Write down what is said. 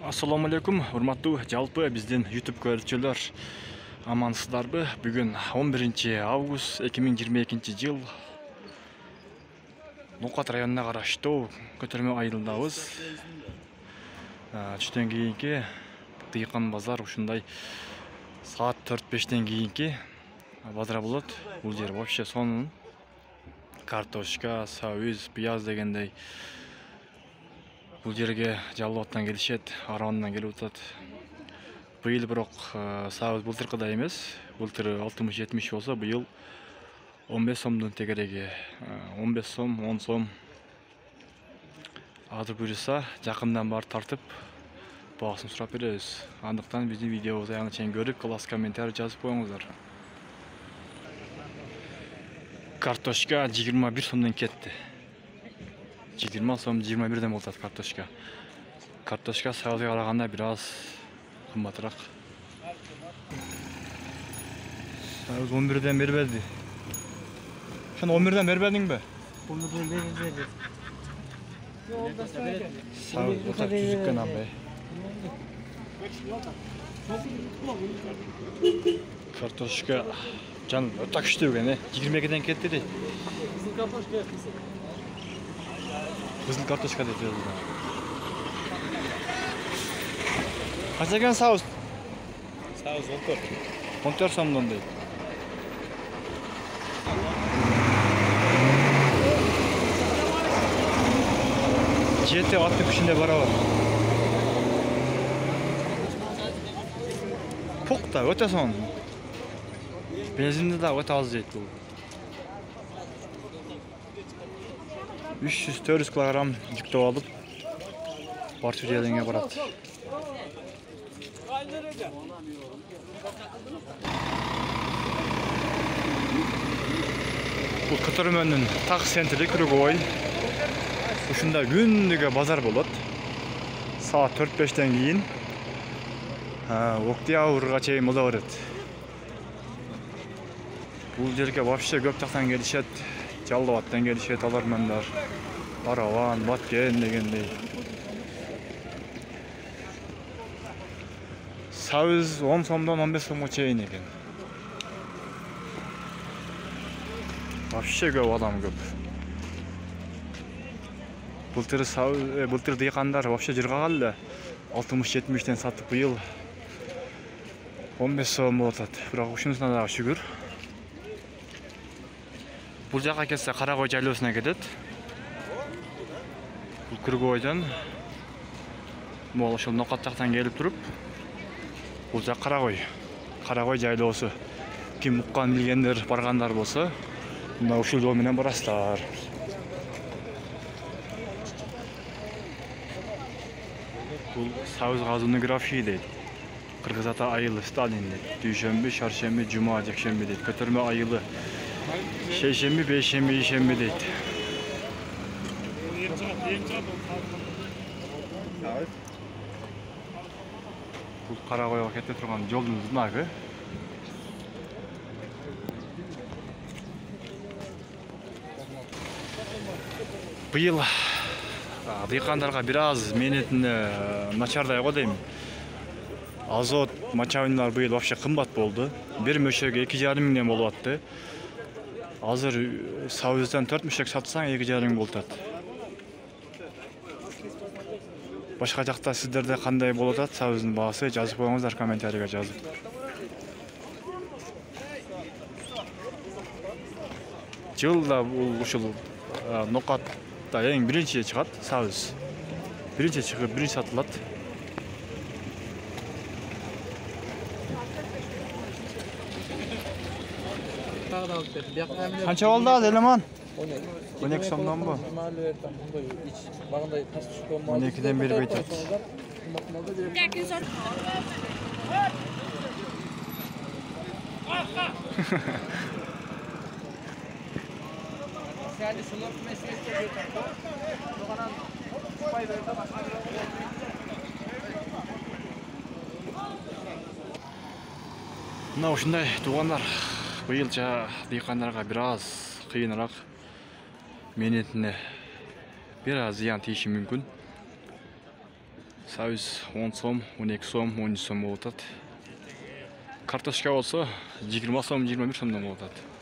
Assalamu алейкум, урматтуу жалпы биздин YouTube көрүүчүлөр. Амансыздарбы? Бүгүн 11 август 2022 жыл. Нукат районуна караштуу Көтөрмө айылындабыз. Түштөн кийинки дыйкан базар ушундай саат 4-5тен кийинки базар болот. Бул жер вообще сонун. Картошка, сабыз, пияз дегендей. Бул жерге жалбаттан келишет, Арандан келип атат. Быйыл бирок сабыз былтыркыдай эмес. Былтыр 60-70 болсо, быйыл 15 сомдун тегереги. 15 сом, 10 сом. Азыр буюрса, жакындан бар тартып, баасын сурап беребиз. Андыктан биздин видеобузду аяғына чейин көрүп, класс комментарий жазып коюңуздар. Картошка 21 сомдон кетти. 20 сом 21ден болот картошка. Картошка сабызга караганда бир аз кымбатыраак. Сабыз 11ден бербеди. Ошону 11ден бербедиңби? 11ден бербеди. Сабыз отак түзүккөн абай. Картошка жан отак күчтүү экен, 22ден кетти дейт. Kızıl kartoşka da diyoruz da. Kaç eken sağız? Sağız 14. 14 somdan değil. Jeti attı kuşunda bara var. Pok da öte son. Benzinde de öte az jeti bu. 300-400 kilogram yüktep alıp Barçı yerine barat. Bu Көтөрмөнүн так центри Кыргой. Ушунда күндүгө базар болот. Саат 4-5тен кийин. Октябрга чейин боло берет. Бул жерге вообще көп жактан келишет. Жалбаттан келишет алармандар. Араван, Баткен дегендей. Сабыз 10 сомдон 15 сомго чейин экен. Вообще көп адам көп. Былтыр дыйкандар вообще жыргаган эле 60-70тен сатып, быйыл 15 сом болуп атат. Бирок ушунусуна дагы шүгүр. Бул жака келсе Карагой жайлоосуна кетет. Бул Кыргойдон могул ошол Нокат жактан келип туруп, бул жак Карагой жайлоосу. Ким уккан билгендер, баргандар болсо, мына ушул жол менен барасыздар. Бул сабыз казуунун графии дейт. Кыргыз ата айылы Сталин дейт. Дүйшөмбү, шаршемби, жума, жекшемби дейт. Көтөрмө айылы Шейшемби, бейшемби, ишемби дейт. Бул Карагойго кете турган жолдун знагы. Быйыл дыйкандарга бир аз мээнетине начардай го дейм. Азот, мочалиналар быйыл вообще кымбат болду. Бир мөшөгө 2,5 миңден болуп атты. Азыр сабыздан 4 мөшөк сатсаң 2,5 болуп атат. Башка жакта сиздерде кандай болуп атат сабыздын баасы жазып коюңуздар комментарийге жазып. Жылда бул ушул Нокатта эң биринчи чыгат сабыз. Биринчи чыгып, биринчи сатылат. Kança oldu az eleman? 12 somdan bu. 12'den beri beyt et. Mına ушундай туугандар. Быйылча дыйкандарга бир аз кыйыныраак, мээнетине бир аз зыян тийиши мүмкүн. Сәуіз 10 сом, 12 сом, 13 сом болып атады. Картошка болса 20 сом, 21 сомдан болып атады.